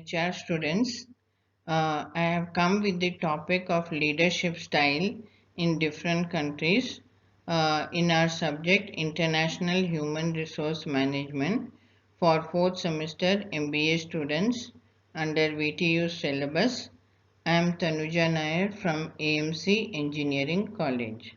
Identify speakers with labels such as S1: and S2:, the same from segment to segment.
S1: HR students. I have come with the topic of leadership style in different countries in our subject International Human Resource Management for 4th semester MBA students under VTU syllabus. I am Tanuja Nair from AMC Engineering College.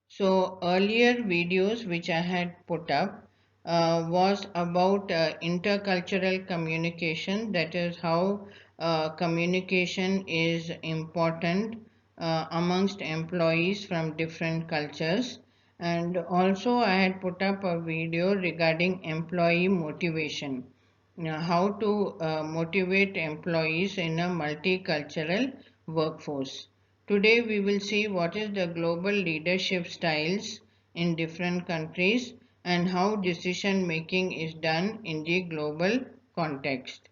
S1: So earlier videos which I had put up was about intercultural communication. That is how communication is important amongst employees from different cultures. And also I had put up a video regarding employee motivation. How to motivate employees in a multicultural workforce. Today we will see what is the global leadership styles in different countries and how decision making is done in the global context.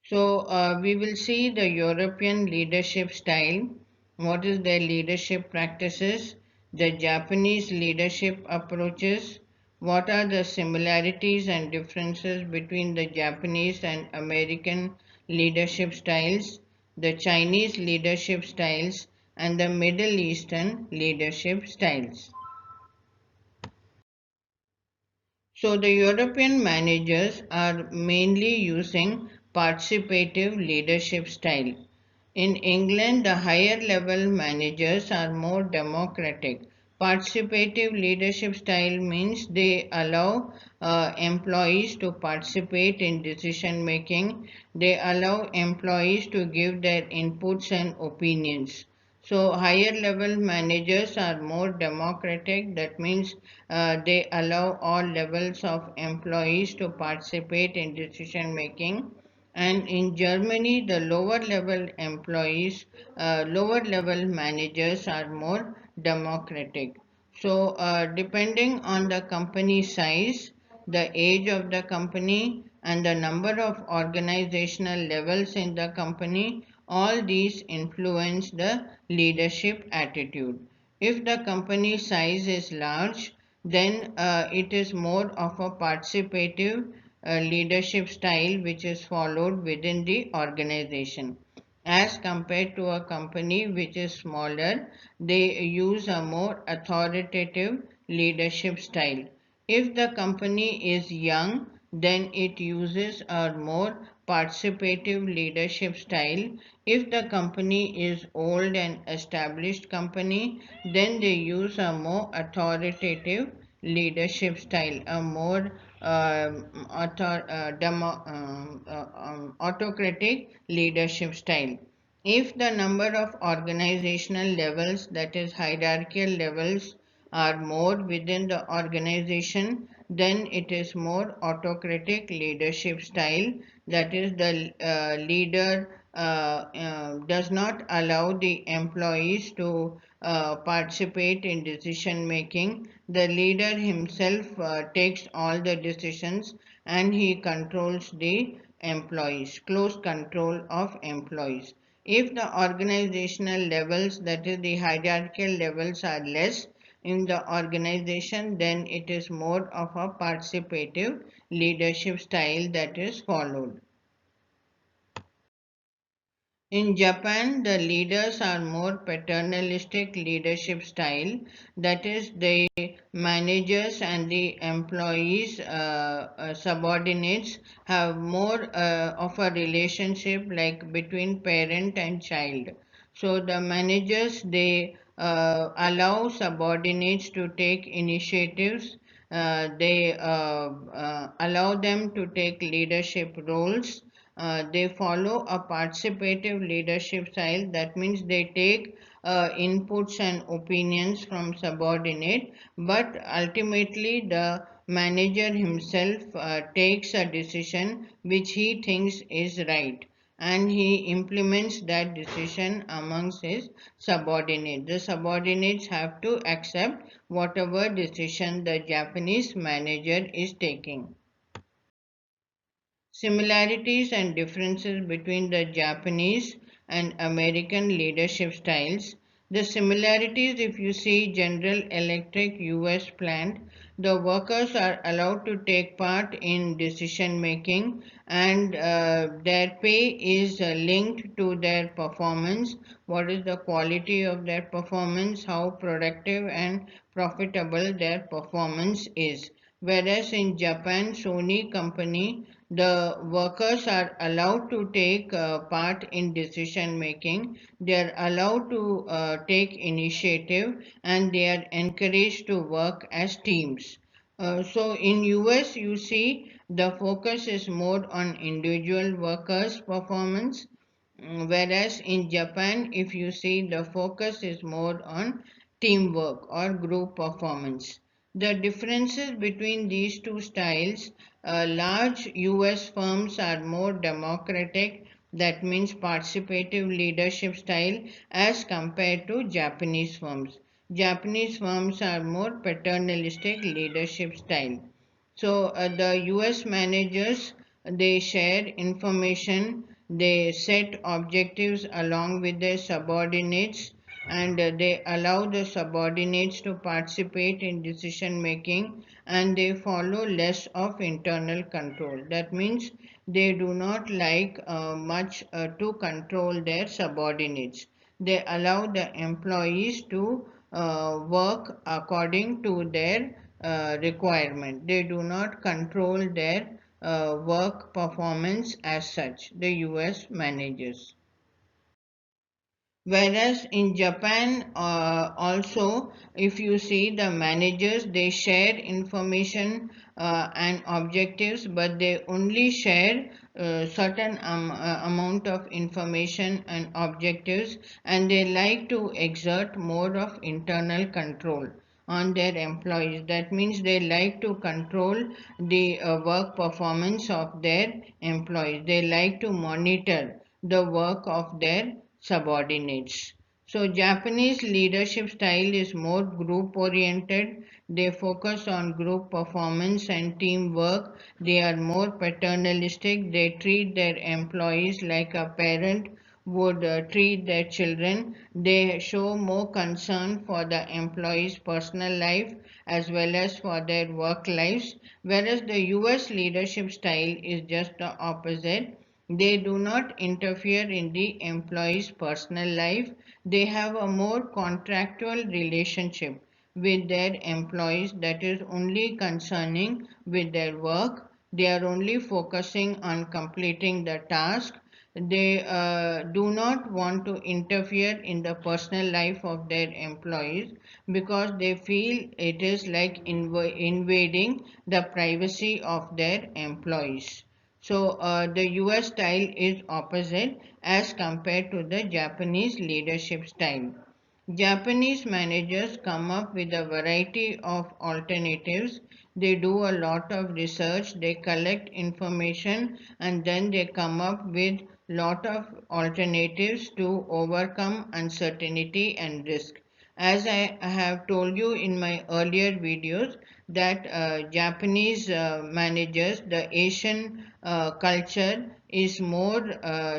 S1: So we will see the European leadership style, what is their leadership practices, the Japanese leadership approaches, what are the similarities and differences between the Japanese and American leadership styles, the Chinese leadership styles, and the Middle Eastern leadership styles. So the European managers are mainly using participative leadership style. In England, the higher level managers are more democratic. Participative leadership style means they allow employees to participate in decision making. They allow employees to give their inputs and opinions. So higher level managers are more democratic. That means they allow all levels of employees to participate in decision making. And in Germany, the lower level employees, lower level managers are more democratic. So depending on the company size, the age of the company, and the number of organizational levels in the company, all these influence the leadership attitude. If the company size is large, then it is more of a participative leadership style which is followed within the organization. As compared to a company which is smaller, they use a more authoritative leadership style. If the company is young, then it uses a more participative leadership style. If the company is old and established company, then they use a more authoritative leadership style, a more autocratic leadership style. If the number of organizational levels, that is hierarchical levels, are more within the organization, then it is more autocratic leadership style. That is, the leader does not allow the employees to participate in decision making. The leader himself takes all the decisions and he controls the employees, close control of employees. If the organizational levels, that is the hierarchical levels, are less in the organization, then it is more of a participative leadership style that is followed. In Japan, the leaders are more paternalistic leadership style. That is, the managers and the employees, subordinates, have more of a relationship like between parent and child. So the managers, they allow subordinates to take initiatives. They allow them to take leadership roles. They follow a participative leadership style. That means they take inputs and opinions from subordinate, but ultimately the manager himself takes a decision which he thinks is right, and he implements that decision amongst his subordinates. The subordinates have to accept whatever decision the Japanese manager is taking. Similarities and differences between the Japanese and American leadership styles. The similarities, if you see General Electric US plant, the workers are allowed to take part in decision making, and their pay is linked to their performance. What is the quality of their performance, how productive and profitable their performance is. Whereas in Japan, Sony company, the workers are allowed to take part in decision making. They are allowed to take initiative, and they are encouraged to work as teams. So in US, you see the focus is more on individual workers' performance. Whereas in Japan, if you see, the focus is more on teamwork or group performance. The differences between these two styles, large US firms are more democratic, that means participative leadership style, as compared to Japanese firms. Japanese firms are more paternalistic leadership style. So the US managers, they share information, they set objectives along with their subordinates, and they allow the subordinates to participate in decision making, and they follow less of internal control. That means they do not like much to control their subordinates. They allow the employees to work according to their requirement. They do not control their work performance as such, the US managers. Whereas in Japan, also, if you see the managers, they share information and objectives, but they only share certain amount of information and objectives, and they like to exert more of internal control on their employees. That means they like to control the work performance of their employees. They like to monitor the work of their subordinates. So, Japanese leadership style is more group oriented. They focus on group performance and teamwork. They are more paternalistic. They treat their employees like a parent would treat their children. They show more concern for the employees' personal life as well as for their work lives. Whereas the US leadership style is just the opposite. They do not interfere in the employee's personal life. They have a more contractual relationship with their employees that is only concerning with their work. They are only focusing on completing the task. They do not want to interfere in the personal life of their employees because they feel it is like invading the privacy of their employees. So the US style is opposite as compared to the Japanese leadership style. Japanese managers come up with a variety of alternatives. They do a lot of research, they collect information, and then they come up with lot of alternatives to overcome uncertainty and risk. As I have told you in my earlier videos, that Japanese managers, the Asian culture is more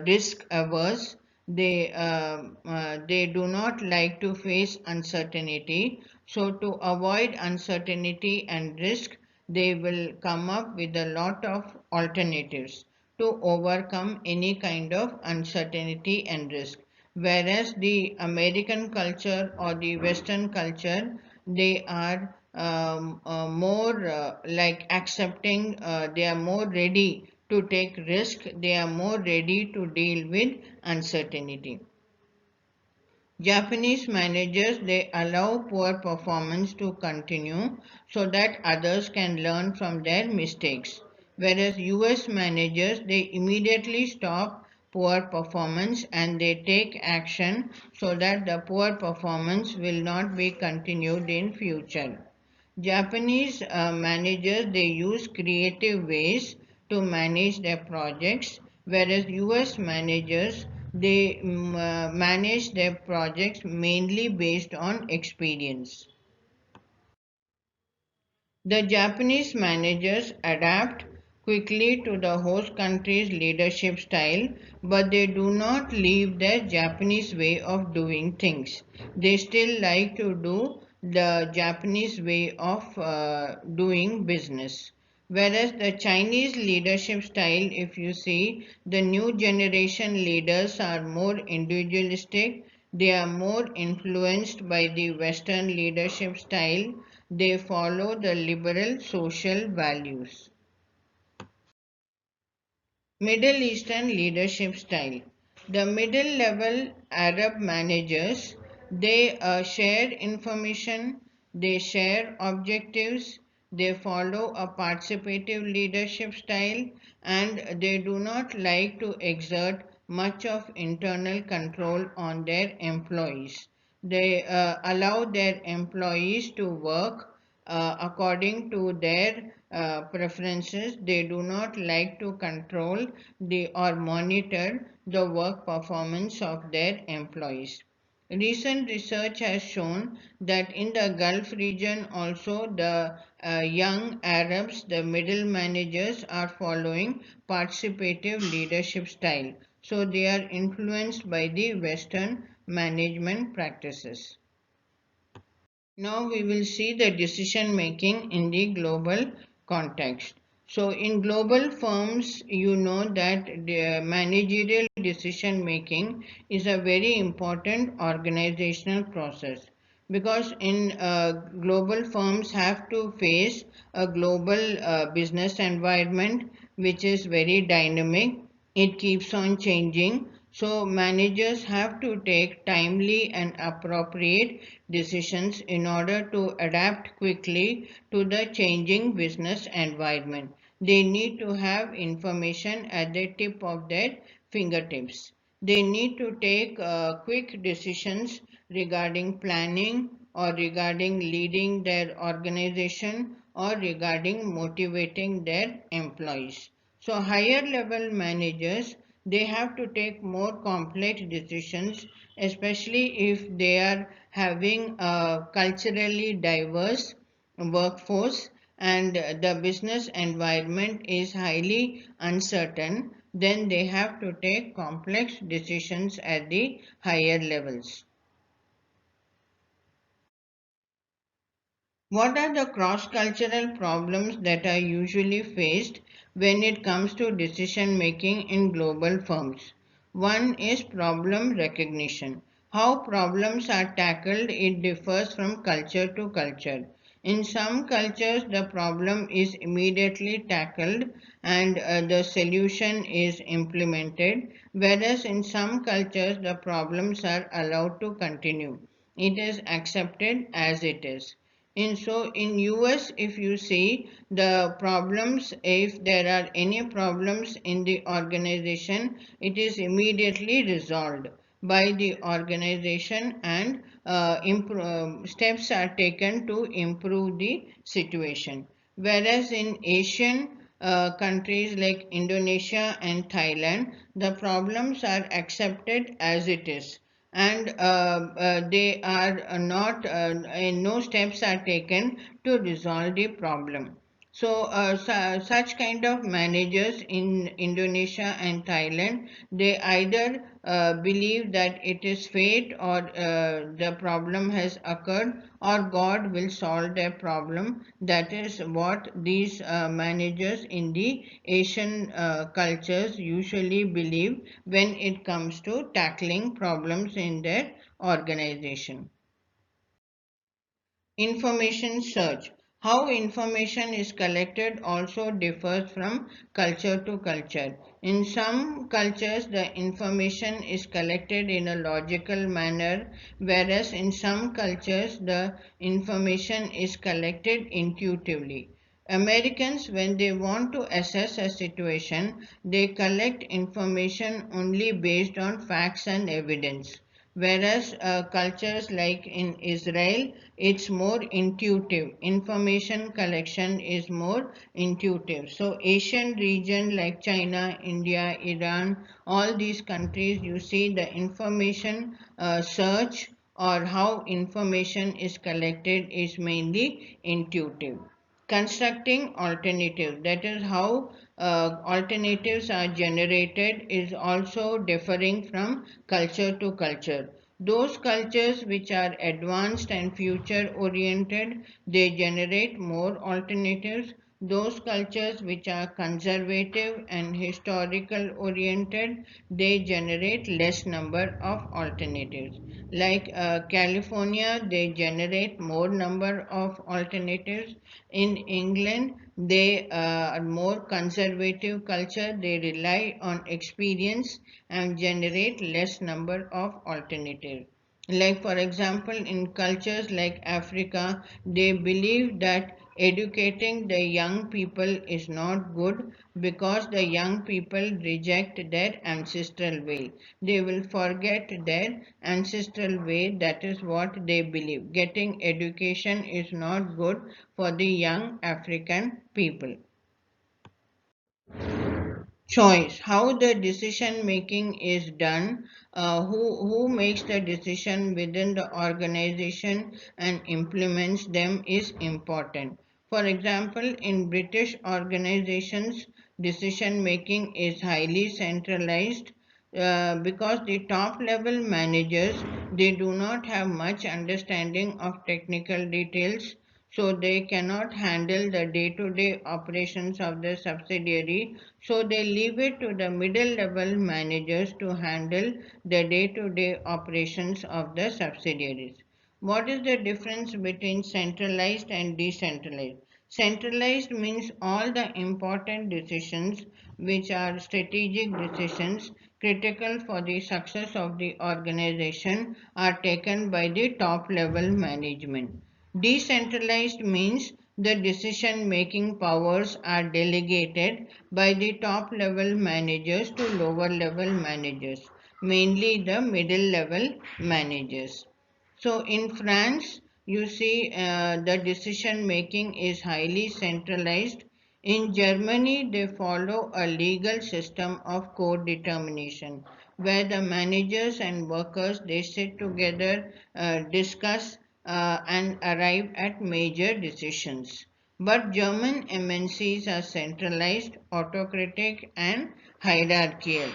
S1: risk averse. They do not like to face uncertainty. So to avoid uncertainty and risk, they will come up with a lot of alternatives to overcome any kind of uncertainty and risk. Whereas the American culture or the Western culture, they are more like accepting, they are more ready to take risk, they are more ready to deal with uncertainty. Japanese managers, they allow poor performance to continue so that others can learn from their mistakes. Whereas US managers, they immediately stop poor performance and they take action so that the poor performance will not be continued in future. Japanese managers, they use creative ways to manage their projects, whereas US managers, they manage their projects mainly based on experience. The Japanese managers adapt quickly to the host country's leadership style, but they do not leave their Japanese way of doing things. They still like to do the Japanese way of doing business. Whereas the Chinese leadership style, if you see, the new generation leaders are more individualistic, they are more influenced by the Western leadership style, they follow the liberal social values. Middle Eastern leadership style. The middle level Arab managers, they share information, they share objectives, they follow a participative leadership style, and they do not like to exert much of internal control on their employees. They allow their employees to work according to their preferences. They do not like to control or monitor the work performance of their employees. Recent research has shown that in the Gulf region also the young Arabs, the middle managers are following participative leadership style. So they are influenced by the Western management practices. Now we will see the decision making in the global context. So in global firms, you know that the managerial decision making is a very important organizational process because in global firms have to face a global business environment which is very dynamic. It keeps on changing, so managers have to take timely and appropriate decisions in order to adapt quickly to the changing business environment. They need to have information at the tip of their fingertips. They need to take quick decisions regarding planning or regarding leading their organization or regarding motivating their employees. So higher level managers, they have to take more complex decisions, especially if they are having a culturally diverse workforce and the business environment is highly uncertain, then they have to take complex decisions at the higher levels. What are the cross-cultural problems that are usually faced when it comes to decision making in global firms? One is problem recognition. How problems are tackled, it differs from culture to culture. In some cultures, the problem is immediately tackled and the solution is implemented, whereas in some cultures, the problems are allowed to continue. It is accepted as it is. In US, if you see the problems, if there are any problems in the organization, it is immediately resolved by the organization and steps are taken to improve the situation. Whereas in Asian countries like Indonesia and Thailand, the problems are accepted as it is and they are not no steps are taken to resolve the problem. So such kind of managers in Indonesia and Thailand, they either believe that it is fate or the problem has occurred or God will solve their problem. That is what these managers in the Asian cultures usually believe when it comes to tackling problems in their organization. Information search. How information is collected also differs from culture to culture. In some cultures, the information is collected in a logical manner, whereas in some cultures, the information is collected intuitively. Americans, when they want to assess a situation, they collect information only based on facts and evidence. Whereas cultures like in Israel, it's more intuitive. Information collection is more intuitive. So Asian region like China, India, Iran, all these countries, you see the information search or how information is collected is mainly intuitive. Constructing alternatives, that is how alternatives are generated, is also differing from culture to culture. Those cultures which are advanced and future oriented, they generate more alternatives. Those cultures which are conservative and historical oriented, they generate less number of alternatives. Like California, they generate more number of alternatives. In England, they are more conservative culture. They rely on experience and generate less number of alternatives. Like for example, in cultures like Africa, they believe that educating the young people is not good because the young people reject their ancestral way. They will forget their ancestral way. That is what they believe. Getting education is not good for the young African people. Choice, how the decision making is done, who makes the decision within the organization and implements them is important. For example, in British organizations, decision making is highly centralized because the top level managers, they do not have much understanding of technical details, so they cannot handle the day-to-day operations of the subsidiary, so they leave it to the middle level managers to handle the day-to-day operations of the subsidiaries. What is the difference between centralized and decentralized? Centralized means all the important decisions, which are strategic decisions critical for the success of the organization, are taken by the top level management. Decentralized means the decision making powers are delegated by the top level managers to lower level managers, mainly the middle level managers. So in France, you see the decision making is highly centralized. In Germany, they follow a legal system of codetermination, where the managers and workers, they sit together, discuss, and arrive at major decisions. But German MNCs are centralized, autocratic, and hierarchical.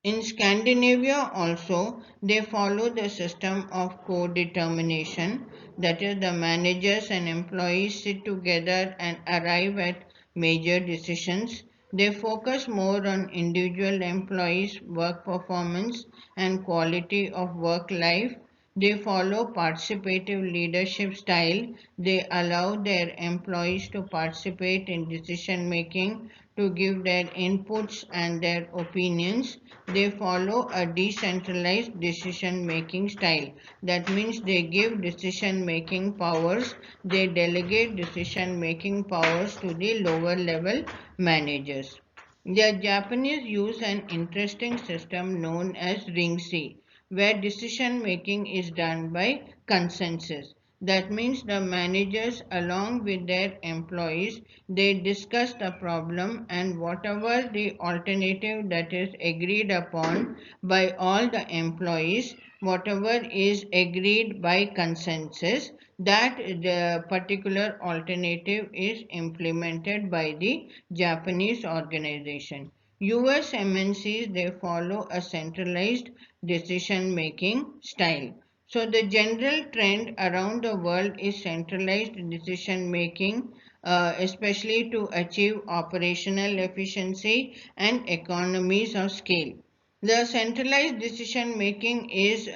S1: In Scandinavia also, they follow the system of co-determination, that is, the managers and employees sit together and arrive at major decisions. They focus more on individual employees' work performance and quality of work life. They follow participative leadership style. They allow their employees to participate in decision making, to give their inputs and their opinions. They follow a decentralized decision making style. That means they give decision making powers, they delegate decision making powers to the lower level managers. The Japanese use an interesting system known as ring C, where decision making is done by consensus. That means the managers, along with their employees, they discuss the problem, and whatever the alternative that is agreed upon by all the employees, whatever is agreed by consensus, that the particular alternative is implemented by the Japanese organization. US MNCs, they follow a centralized decision making style. So the general trend around the world is centralized decision making, especially to achieve operational efficiency and economies of scale. The centralized decision making is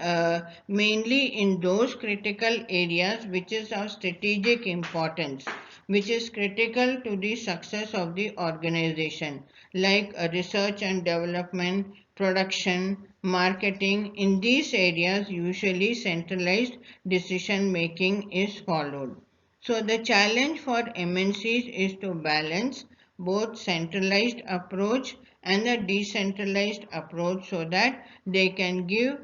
S1: mainly in those critical areas which is of strategic importance, which is critical to the success of the organization, like research and development, production, marketing. In these areas, usually centralized decision making is followed. So the challenge for MNCs is to balance both centralized approach and the decentralized approach so that they can give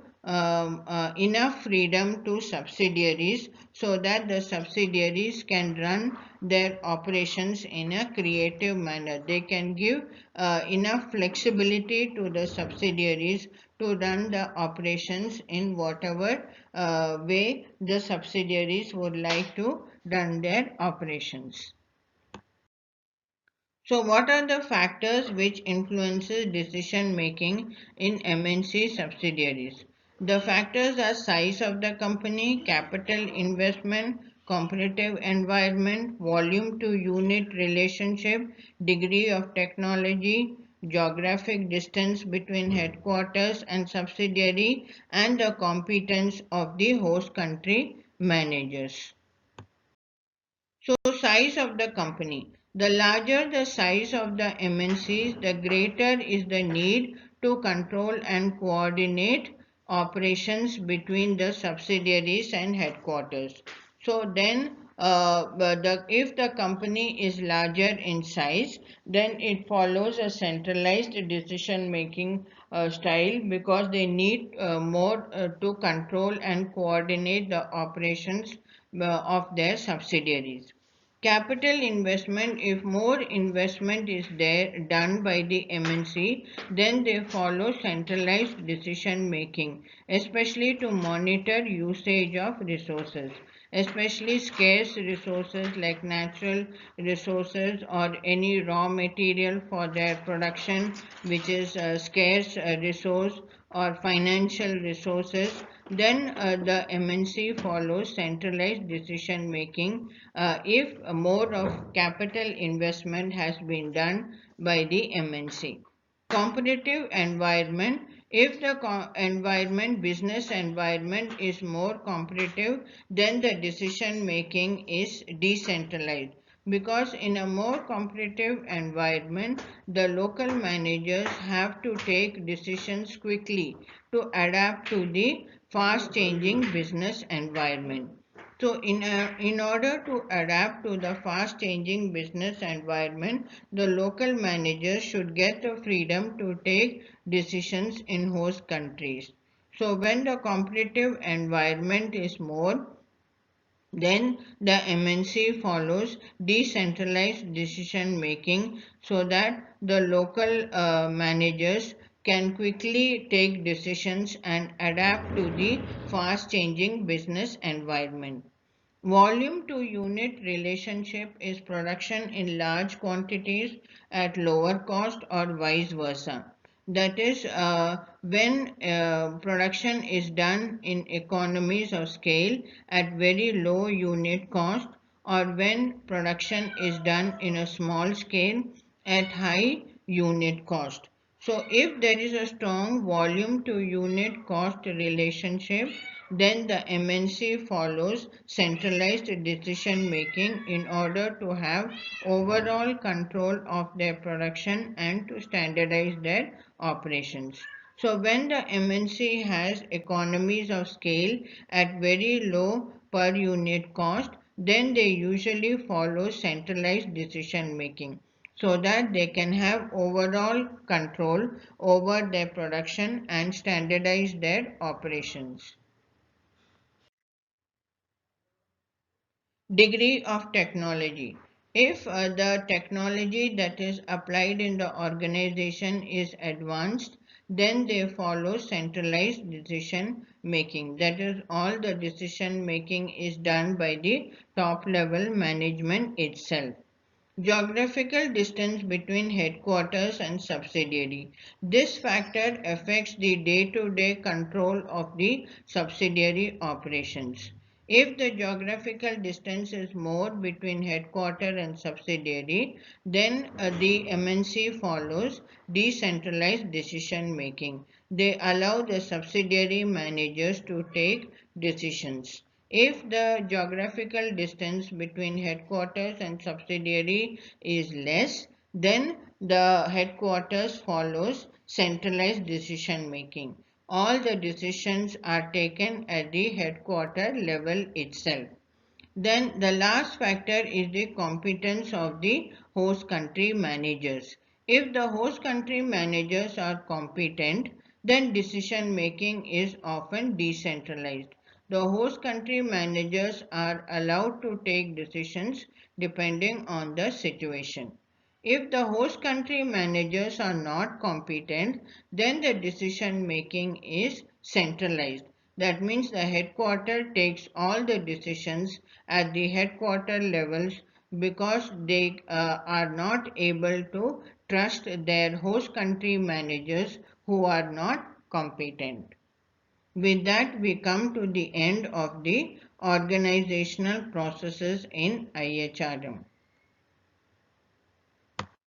S1: enough freedom to subsidiaries so that the subsidiaries can run their operations in a creative manner. They can give enough flexibility to the subsidiaries to run the operations in whatever way the subsidiaries would like to run their operations. So, what are the factors which influences decision making in MNC subsidiaries? The factors are size of the company, capital investment, competitive environment, volume to unit relationship, degree of technology, geographic distance between headquarters and subsidiary, and the competence of the host country managers. So, size of the company. The larger the size of the MNCs, the greater is the need to control and coordinate operations between the subsidiaries and headquarters. So then, if the company is larger in size, then it follows a centralized decision making style because they need more to control and coordinate the operations of their subsidiaries. Capital investment, if more investment is there done by the MNC, then they follow centralized decision making, especially to monitor usage of resources, especially scarce resources like natural resources or any raw material for their production, which is a scarce resource, or financial resources. Then the MNC follows centralized decision making if more of capital investment has been done by the MNC. Competitive environment, if the business environment is more competitive, then the decision making is decentralized, because in a more competitive environment the local managers have to take decisions quickly to adapt to the fast changing business environment. So, in order to adapt to the fast changing business environment, the local managers should get the freedom to take decisions in host countries. So, when the competitive environment is more, then the MNC follows decentralized decision making so that the local managers can quickly take decisions and adapt to the fast changing business environment. Volume to unit relationship is production in large quantities at lower cost or vice versa. That is, when production is done in economies of scale at very low unit cost, or when production is done in a small scale at high unit cost. So, if there is a strong volume to unit cost relationship, then the MNC follows centralized decision making in order to have overall control of their production and to standardize their operations. So, when the MNC has economies of scale at very low per unit cost, then they usually follow centralized decision making so that they can have overall control over their production and standardize their operations. Degree of technology. If the technology that is applied in the organization is advanced, then they follow centralized decision making. That is, all the decision making is done by the top level management itself. Geographical distance between headquarters and subsidiary. This factor affects the day-to-day control of the subsidiary operations. If the geographical distance is more between headquarter and subsidiary, then the MNC follows decentralized decision making. They allow the subsidiary managers to take decisions. If the geographical distance between headquarters and subsidiary is less, then the headquarters follows centralized decision making. All the decisions are taken at the headquarter level itself. Then the last factor is the competence of the host country managers. If the host country managers are competent, then decision making is often decentralized. The host country managers are allowed to take decisions depending on the situation. If the host country managers are not competent, then the decision making is centralized. That means the headquarter takes all the decisions at the headquarter levels because they are not able to trust their host country managers who are not competent. With that, we come to the end of the organizational processes in IHRM.